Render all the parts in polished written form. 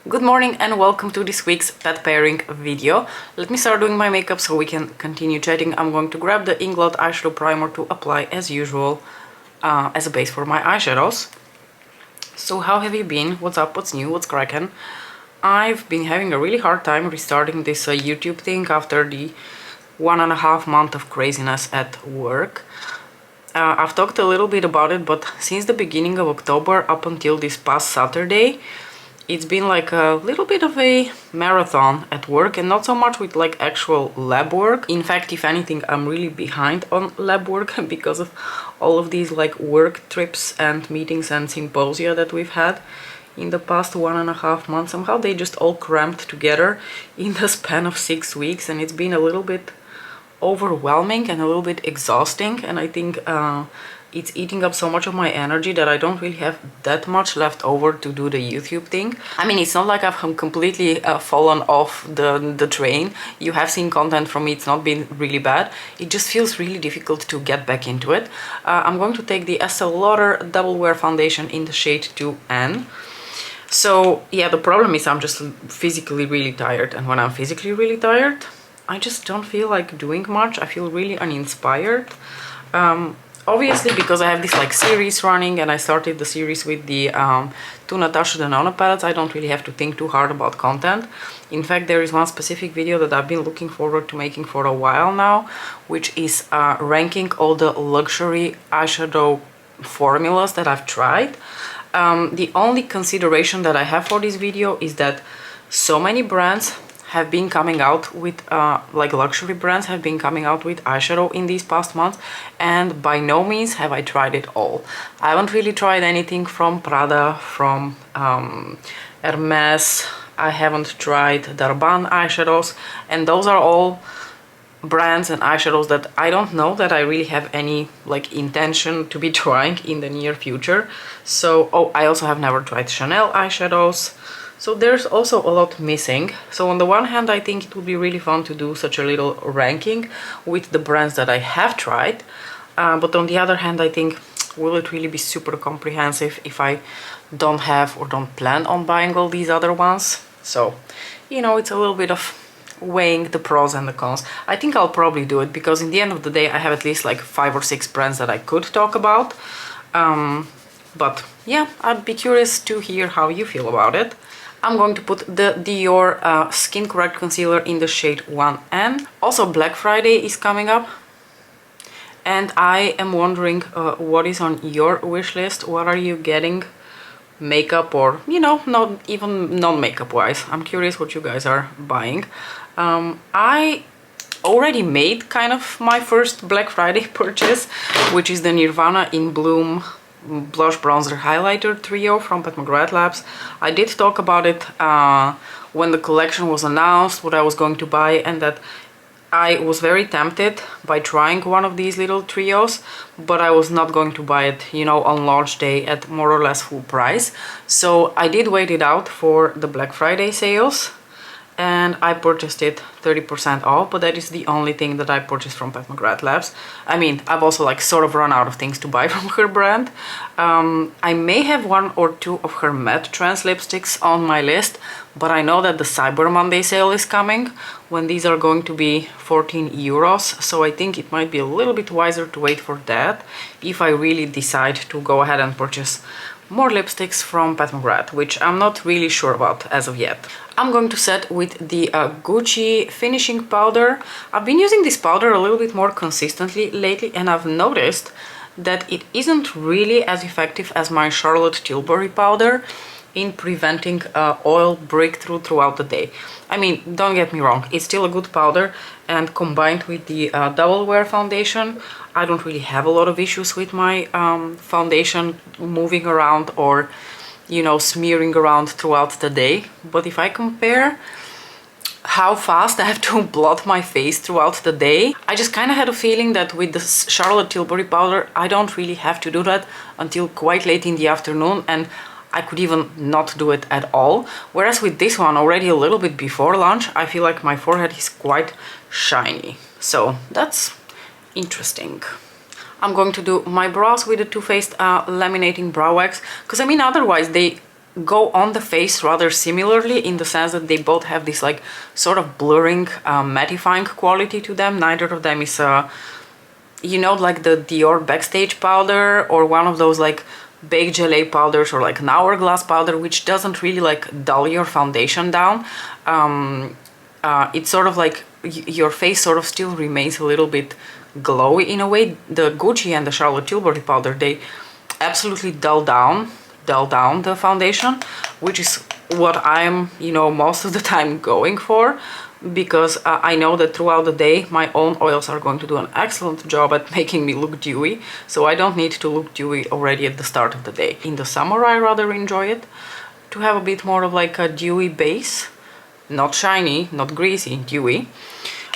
Good morning and welcome to this week's pet pairing video. Let me start doing my makeup so we can continue chatting. I'm going to grab the Inglot eyeshadow primer to apply as usual as a base for my eyeshadows. So how have you been? What's up? What's new? What's cracking? I've been having a really hard time restarting this YouTube thing after the 1.5 month of craziness at work. I've talked a little bit about it, but since the beginning of October up until this past Saturday, it's been like a little bit of a marathon at work, and not so much with like actual lab work. In fact, if anything, I'm really behind on lab work because of all of these like work trips and meetings and symposia that we've had in the past 1.5 months. Somehow they just all cramped together in the span of 6 weeks, and it's been a little bit overwhelming and a little bit exhausting, and I think it's eating up so much of my energy that I don't really have that much left over to do the YouTube thing. I mean, it's not like I've completely fallen off the train. You have seen content from me, it's not been really bad. It just feels really difficult to get back into it. I'm going to take the Estee Lauder Double Wear Foundation in the shade 2N. So yeah, the problem is I'm just physically really tired, and when I'm physically really tired, I just don't feel like doing much. I feel really uninspired. Obviously, because I have this like series running, and I started the series with the two Natasha Denona palettes, I don't really have to think too hard about content. In fact, there is one specific video that I've been looking forward to making for a while now, which is ranking all the luxury eyeshadow formulas that I've tried. The only consideration that I have for this video is that so many brands have been coming out with like luxury brands have been coming out with eyeshadow in these past months, and by no means have I tried it all. I haven't really tried anything from Prada, from Hermes. I haven't tried Darban eyeshadows, and those are all brands and eyeshadows that I don't know that I really have any like intention to be trying in the near future. So, oh, I also have never tried Chanel eyeshadows. So there's also a lot missing. So on the one hand, I think it would be really fun to do such a little ranking with the brands that I have tried. But on the other hand, I think, will it really be super comprehensive if I don't have or don't plan on buying all these other ones? So, you know, it's a little bit of weighing the pros and the cons. I think I'll probably do it because in the end of the day, I have at least like 5 or 6 brands that I could talk about. But yeah, I'd be curious to hear how you feel about it. I'm going to put the Dior Skin Correct Concealer in the shade 1N. Also, Black Friday is coming up, and I am wondering what is on your wish list. What are you getting makeup, or, you know, not even non-makeup wise? I'm curious what you guys are buying. I already made kind of my first Black Friday purchase, which is the Nirvana in Bloom Blush Bronzer Highlighter Trio from McGrath Labs. I did talk about it when the collection was announced, what I was going to buy, and that I was very tempted by trying one of these little trios, but I was not going to buy it, you know, on launch day at more or less full price. So I did wait it out for the Black Friday sales, and I purchased it 30% off, but that is the only thing that I purchased from McGrath Labs. I mean, I've also like sort of run out of things to buy from her brand. I may have 1 or 2 of her matte trans lipsticks on my list, but I know that the Cyber Monday sale is coming when these are going to be 14 euros, so I think it might be a little bit wiser to wait for that if I really decide to go ahead and purchase more lipsticks from Pat McGrath, which I'm not really sure about as of yet. I'm going to set with the Gucci finishing powder. I've been using this powder a little bit more consistently lately, and I've noticed that it isn't really as effective as my Charlotte Tilbury powder in preventing oil breakthrough throughout the day. I mean, don't get me wrong, it's still a good powder, and combined with the Double Wear Foundation, I don't really have a lot of issues with my foundation moving around or, you know, smearing around throughout the day. But if I compare how fast I have to blot my face throughout the day, I just kind of had a feeling that with the Charlotte Tilbury powder, I don't really have to do that until quite late in the afternoon, and I could even not do it at all. Whereas with this one, already a little bit before lunch, I feel like my forehead is quite shiny. So that's interesting. I'm going to do my brows with the Too Faced laminating brow wax, because I mean, otherwise they go on the face rather similarly, in the sense that they both have this like sort of blurring, mattifying quality to them. Neither of them is you know, like the Dior Backstage powder, or one of those like baked gelée powders, or like an hourglass powder, which doesn't really like dull your foundation down. It's sort of like your face sort of still remains a little bit glowy in a way. The Gucci and the Charlotte Tilbury powder, they absolutely dull down the foundation, which is what I'm, you know, most of the time going for, because I know that throughout the day my own oils are going to do an excellent job at making me look dewy, so I don't need to look dewy already at the start of the day. In the summer I rather enjoy it to have a bit more of like a dewy base, not shiny, not greasy, dewy.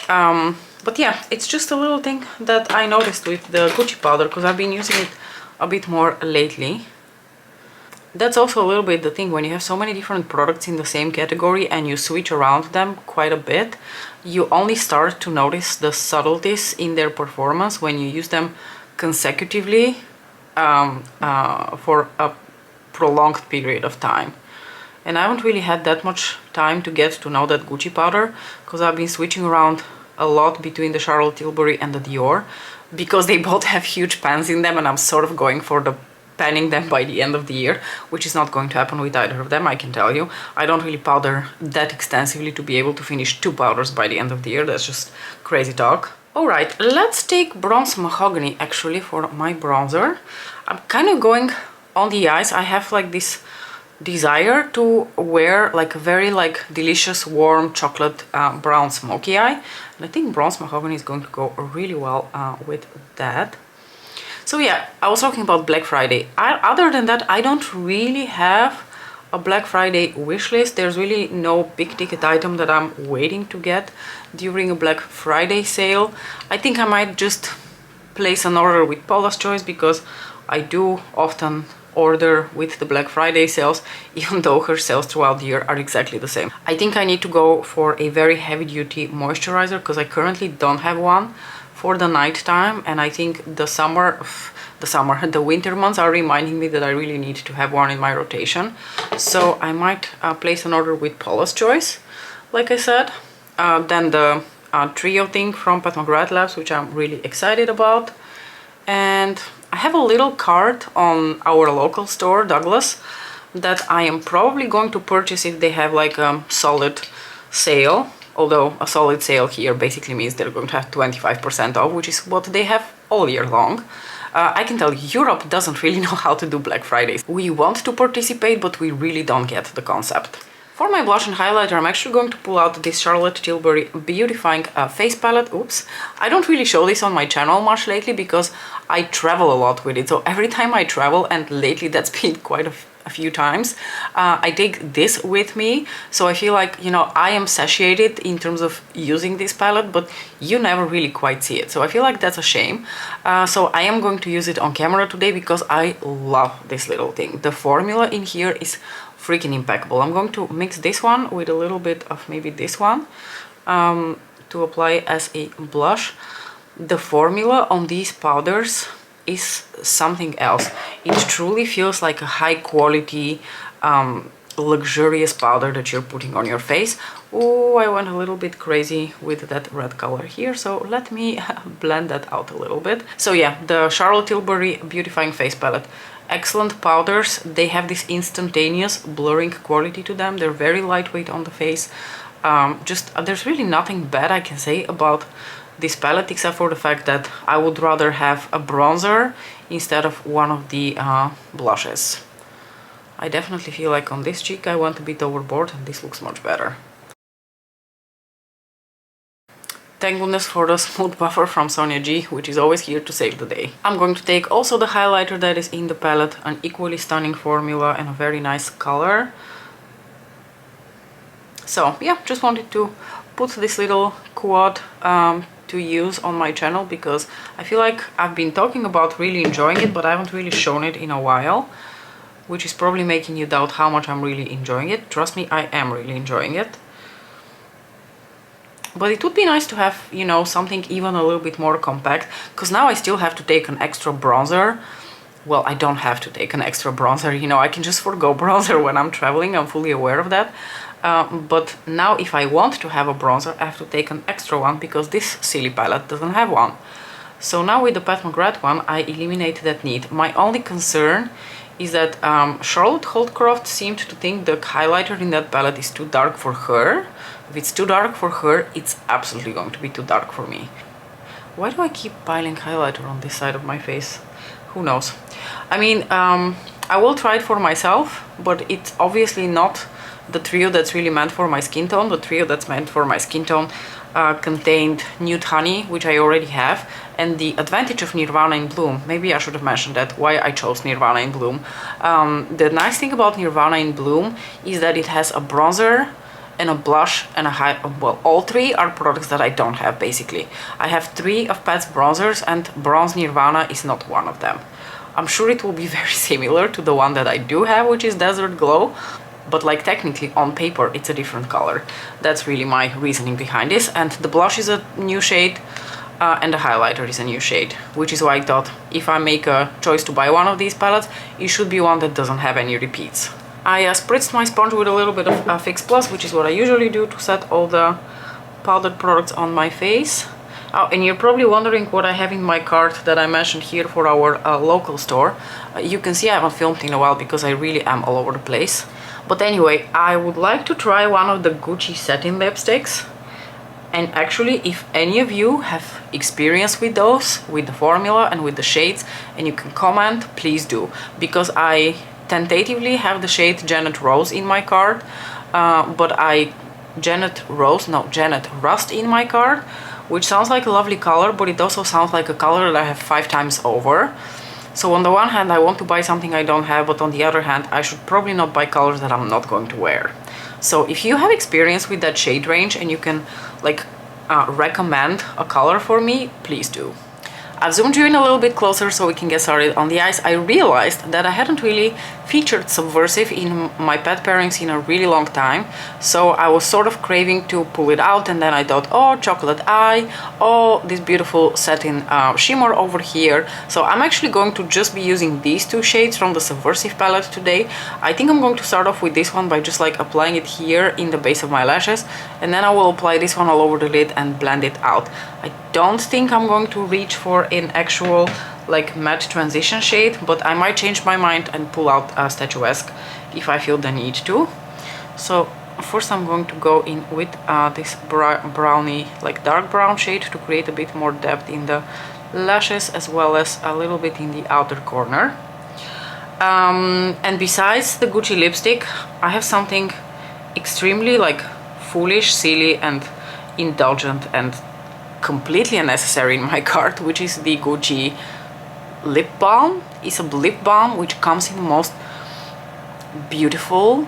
But yeah, it's just a little thing that I noticed with the Gucci powder, because I've been using it a bit more lately. That's also a little bit the thing, when you have so many different products in the same category and you switch around them quite a bit, you only start to notice the subtleties in their performance when you use them consecutively for a prolonged period of time. And I haven't really had that much time to get to know that Gucci powder, because I've been switching around a lot between the Charlotte Tilbury and the Dior, because they both have huge pans in them, and I'm sort of going for the panning them by the end of the year, which is not going to happen with either of them, I can tell you. I don't really powder that extensively to be able to finish 2 powders by the end of the year. That's just crazy talk. Alright, let's take Bronze Mahogany actually for my bronzer. I'm kind of going on the eyes. I have like this desire to wear like a very like delicious warm chocolate brown smoky eye, and I think Bronze Mahogany is going to go really well with that. So yeah, I was talking about Black Friday. Other than that, I don't really have a Black Friday wish list. There's really no big ticket item that I'm waiting to get during a Black Friday sale. I think I might just place an order with Paula's Choice, because I do often order with the Black Friday sales, even though her sales throughout the year are exactly the same. I think I need to go for a very heavy-duty moisturizer, because I currently don't have one for the night time, and I think the winter months are reminding me that I really need to have one in my rotation. So I might place an order with Paula's Choice, like I said. Then the trio thing from Pat McGrath Labs, which I'm really excited about. And I have a little cart on our local store, Douglas, that I am probably going to purchase if they have like a solid sale. Although a solid sale here basically means they're going to have 25% off, which is what they have all year long. I can tell Europe doesn't really know how to do Black Fridays. We want to participate, but we really don't get the concept. For my blush and highlighter, I'm actually going to pull out this Charlotte Tilbury Beautifying Face Palette. Oops. I don't really show this on my channel much lately, because I travel a lot with it. So every time I travel, and lately that's been quite a few times, I take this with me. So I feel like, you know, I am satiated in terms of using this palette, but you never really quite see it. So I feel like that's a shame. So I am going to use it on camera today, because I love this little thing. The formula in here is freaking impeccable. I'm going to mix this one with a little bit of maybe this one to apply as a blush. The formula on these powders is something else. It truly feels like a high quality, luxurious powder that you're putting on your face. Oh, I went a little bit crazy with that red color here, so let me blend that out a little bit. So yeah, the Charlotte Tilbury Beautifying Face Palette. Excellent powders. They have this instantaneous blurring quality to them. They're very lightweight on the face. There's really nothing bad I can say about this palette, except for the fact that I would rather have a bronzer instead of one of the blushes. I definitely feel like on this cheek I went a bit overboard, and this looks much better. Thank goodness for the smooth buffer from Sonia G, which is always here to save the day. I'm going to take also the highlighter that is in the palette, an equally stunning formula and a very nice color. So yeah, just wanted to put this little quad to use on my channel, because I feel like I've been talking about really enjoying it, but I haven't really shown it in a while, which is probably making you doubt how much I'm really enjoying it. Trust me, I am really enjoying it. But it would be nice to have, you know, something even a little bit more compact, because now I still have to take an extra bronzer well, I don't have to take an extra bronzer, you know, I can just forgo bronzer when I'm traveling, I'm fully aware of that. But now if I want to have a bronzer, I have to take an extra one because this silly palette doesn't have one. So now with the Pat McGrath one, I eliminate that need. My only concern is that Charlotte Holdcroft seemed to think the highlighter in that palette is too dark for her. If it's too dark for her, it's absolutely going to be too dark for me. Why do I keep piling highlighter on this side of my face? Who knows? I mean, I will try it for myself, but it's obviously not the trio that's really meant for my skin tone. The trio that's meant for my skin tone contained Nude Honey, which I already have, and the advantage of Nirvana in Bloom. Maybe I should have mentioned that, why I chose Nirvana in Bloom. The nice thing about Nirvana in Bloom is that it has a bronzer and a blush and a well, all three are products that I don't have, basically. I have 3 of Pat's bronzers and Bronze Nirvana is not one of them. I'm sure it will be very similar to the one that I do have, which is Desert Glow, but like technically on paper it's a different color. That's really my reasoning behind this. And the blush is a new shade and the highlighter is a new shade, which is why I thought if I make a choice to buy one of these palettes, it should be one that doesn't have any repeats. I spritzed my sponge with a little bit of Fix Plus, which is what I usually do to set all the powdered products on my face. Oh, and you're probably wondering what I have in my cart that I mentioned here for our local store. You can see I haven't filmed in a while because I really am all over the place. But anyway, I would like to try one of the Gucci satin lipsticks. And actually, if any of you have experience with those, with the formula and with the shades, and you can comment, please do. Because I tentatively have the shade Janet Rose in my cart, but Janet Rust in my cart, which sounds like a lovely color, but it also sounds like a color that I have 5 times over. So on the one hand, I want to buy something I don't have, but on the other hand, I should probably not buy colors that I'm not going to wear. So if you have experience with that shade range and you can like recommend a color for me, please do. I've zoomed you in a little bit closer so we can get started on the eyes. I realized that I hadn't really featured Subversive in my pet pairings in a really long time, so I was sort of craving to pull it out, and then I thought, oh, chocolate eye, oh, this beautiful satin shimmer over here. So I'm actually going to just be using these 2 shades from the Subversive palette today. I think I'm going to start off with this one by just like applying it here in the base of my lashes, and then I will apply this one all over the lid and blend it out. I don't think I'm going to reach for an actual like matte transition shade, but I might change my mind and pull out a statuesque if I feel the need to. So first I'm going to go in with this brownie, like dark brown shade, to create a bit more depth in the lashes as well as a little bit in the outer corner. And besides the Gucci lipstick, I have something extremely like foolish, silly and indulgent and completely unnecessary in my cart, which is the Gucci lip balm. It's a lip balm which comes in the most beautiful,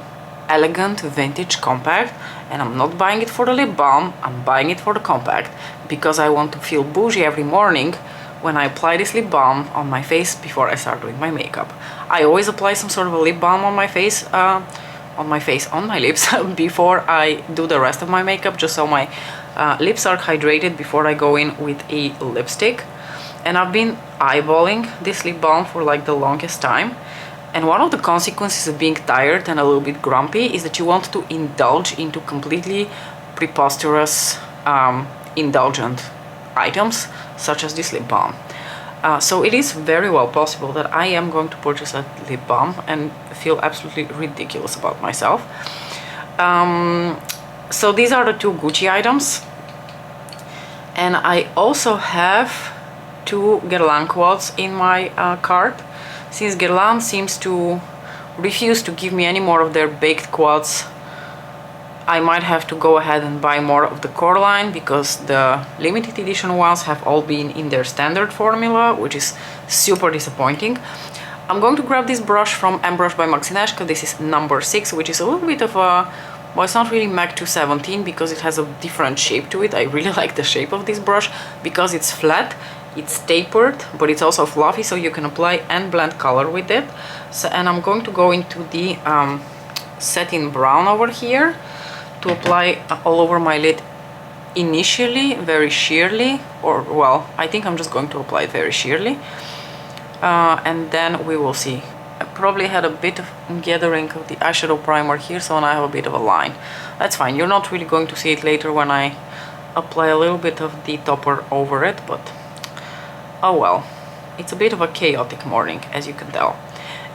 elegant, vintage compact, and I'm not buying it for the lip balm, I'm buying it for the compact because I want to feel bougie every morning when I apply this lip balm on my face before I start doing my makeup. I always apply some sort of a lip balm on my face, on my lips before I do the rest of my makeup, just so my lips are hydrated before I go in with a lipstick. And I've been eyeballing this lip balm for like the longest time, and one of the consequences of being tired and a little bit grumpy is that you want to indulge into completely preposterous indulgent items such as this lip balm. So it is very well possible that I am going to purchase a lip balm and feel absolutely ridiculous about myself. So these are the 2 Gucci items, and I also have 2 Guerlain quads in my cart. Since Guerlain seems to refuse to give me any more of their baked quads, I might have to go ahead and buy more of the core line, because the limited edition ones have all been in their standard formula, which is super disappointing. I'm going to grab this brush from M Brush by Maxineshka. This is number 6, which is a little bit of a, well, it's not really MAC 217 because it has a different shape to it. I really like the shape of this brush because it's flat, it's tapered, but it's also fluffy, so you can apply and blend color with it. So, and I'm going to go into the satin brown over here to apply all over my lid initially, very sheerly, or well, I think I'm just going to apply it very sheerly. and then we will see. I probably had a bit of gathering of the eyeshadow primer here, so now I have a bit of a line. That's fine, you're not really going to see it later when I apply a little bit of the topper over it, but oh well. It's a bit of a chaotic morning, as you can tell.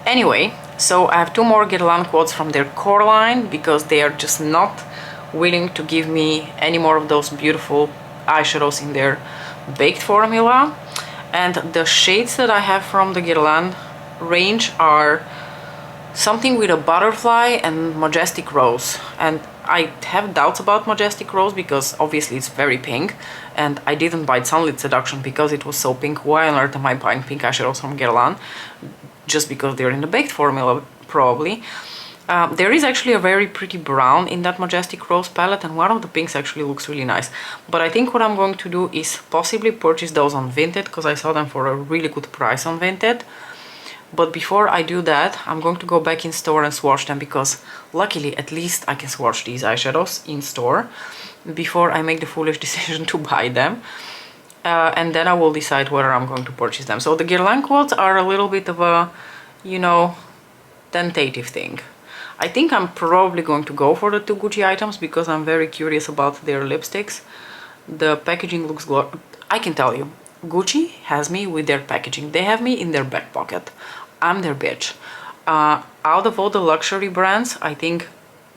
Anyway, so I have two more Guerlain quads from their core line, because they are just not willing to give me any more of those beautiful eyeshadows in their baked formula. And the shades that I have from the Guerlain range are something with a butterfly and majestic rose. And I have doubts about majestic rose because obviously it's very pink, and I didn't buy Sunlit Seduction because it was so pink. Why on earth am I buying pink eyeshadows from Guerlain? Just because they're in the baked formula, probably. There is actually a very pretty brown in that majestic rose palette, and one of the pinks actually looks really nice. But I think what I'm going to do is possibly purchase those on Vinted, because I saw them for a really good price on Vinted. But before I do that, I'm going to go back in store and swatch them, because luckily at least I can swatch these eyeshadows in store before I make the foolish decision to buy them. And then I will decide whether I'm going to purchase them. So the Guerlain quads are a little bit of a, you know, tentative thing. I think I'm probably going to go for the two Gucci items because I'm very curious about their lipsticks. The packaging looks glorious. I can tell you, Gucci has me with their packaging. They have me in their back pocket. I'm their bitch. Out of all the luxury brands, I think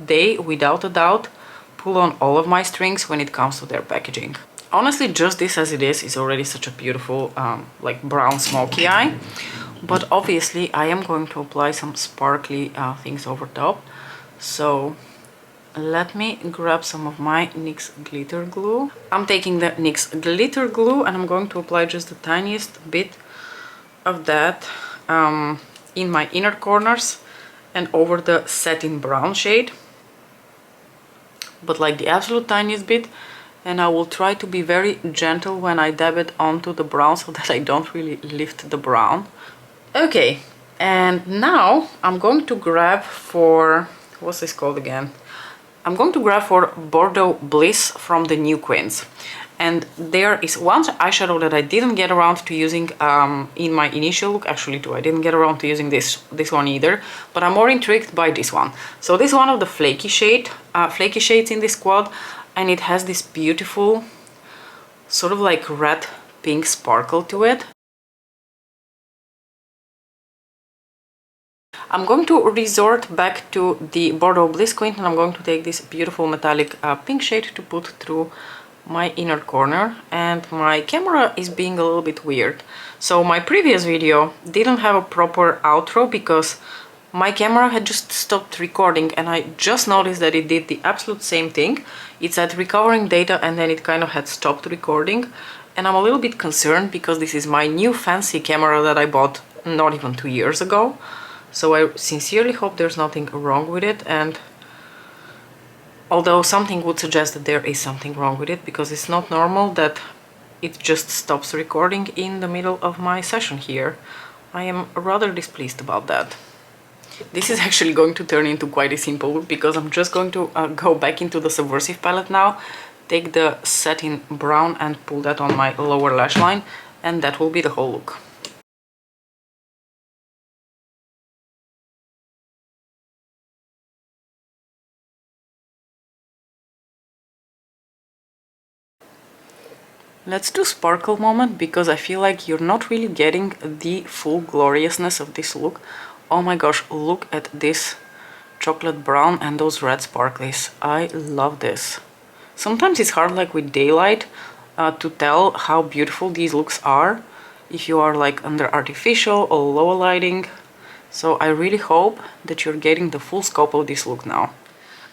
they, without a doubt, pull on all of my strings when it comes to their packaging. Honestly, just this as it is already such a beautiful, like brown smoky eye. But obviously, I am going to apply some sparkly things over top. So let me grab some of my NYX glitter glue. I'm taking the NYX glitter glue and I'm going to apply just the tiniest bit of that in my inner corners and over the satin brown shade. But like the absolute tiniest bit. And I will try to be very gentle when I dab it onto the brown so that I don't really lift the brown. Okay, and now I'm going to grab for, what's this called again? I'm going to grab for Bordeaux Bliss from the New Queens. And there is one eyeshadow that I didn't get around to using in my initial look. Actually two, I didn't get around to using this one either, but I'm more intrigued by this one. So this is one of the flaky shades in this quad, and it has this beautiful sort of like red pink sparkle to it. I'm going to resort back to the Bordeaux Bliss Queen, and I'm going to take this beautiful metallic pink shade to put through my inner corner. And my camera is being a little bit weird. So my previous video didn't have a proper outro because my camera had just stopped recording, and I just noticed that it did the absolute same thing. It said recovering data and then it kind of had stopped recording. And I'm a little bit concerned because this is my new fancy camera that I bought not even 2 years ago. So I sincerely hope there's nothing wrong with it, and although something would suggest that there is something wrong with it, because it's not normal that it just stops recording in the middle of my session here. I am rather displeased about that. This is actually going to turn into quite a simple look because I'm just going to go back into the Subversive palette now, take the satin brown and pull that on my lower lash line, and that will be the whole look. Let's do sparkle moment because I feel like you're not really getting the full gloriousness of this look. Oh my gosh, look at this chocolate brown and those red sparklies. I love this. Sometimes it's hard, like with daylight, to tell how beautiful these looks are if you are like under artificial or low lighting. So I really hope that you're getting the full scope of this look now.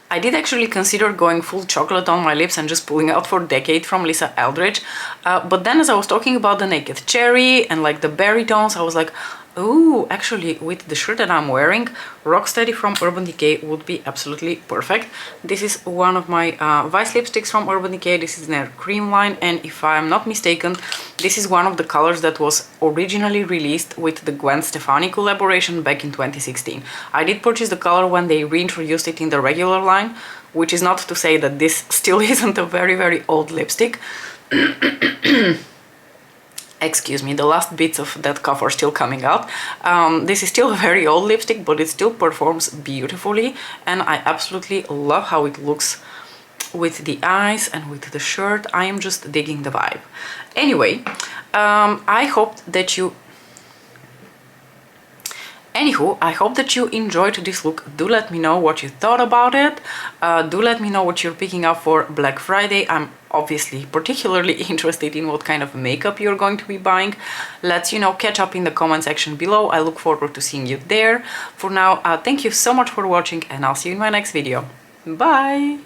I did actually consider going full chocolate on my lips and just pulling out for Decade from Lisa Eldridge, but then as I was talking about the Naked Cherry and like the berry tones, I was like, ooh, actually with the shirt that I'm wearing, Rocksteady from Urban Decay would be absolutely perfect. This is one of my Vice lipsticks from Urban Decay. This is their cream line, and if I'm not mistaken, this is one of the colors that was originally released with the Gwen Stefani collaboration back in 2016. I did purchase the color when they reintroduced it in the regular line, which is not to say that this still isn't a very, very old lipstick. excuse me, the last bits of that cuff are still coming out. This is still a very old lipstick, but it still performs beautifully, and I absolutely love how it looks with the eyes and with the shirt. I am just digging the vibe. Anyway, I hope that you enjoyed this look. Do let me know what you thought about it. Do let me know what you're picking up for Black Friday. I'm obviously particularly interested in what kind of makeup you're going to be buying. Let's, catch up in the comment section below. I look forward to seeing you there. For now, thank you so much for watching, and I'll see you in my next video. Bye!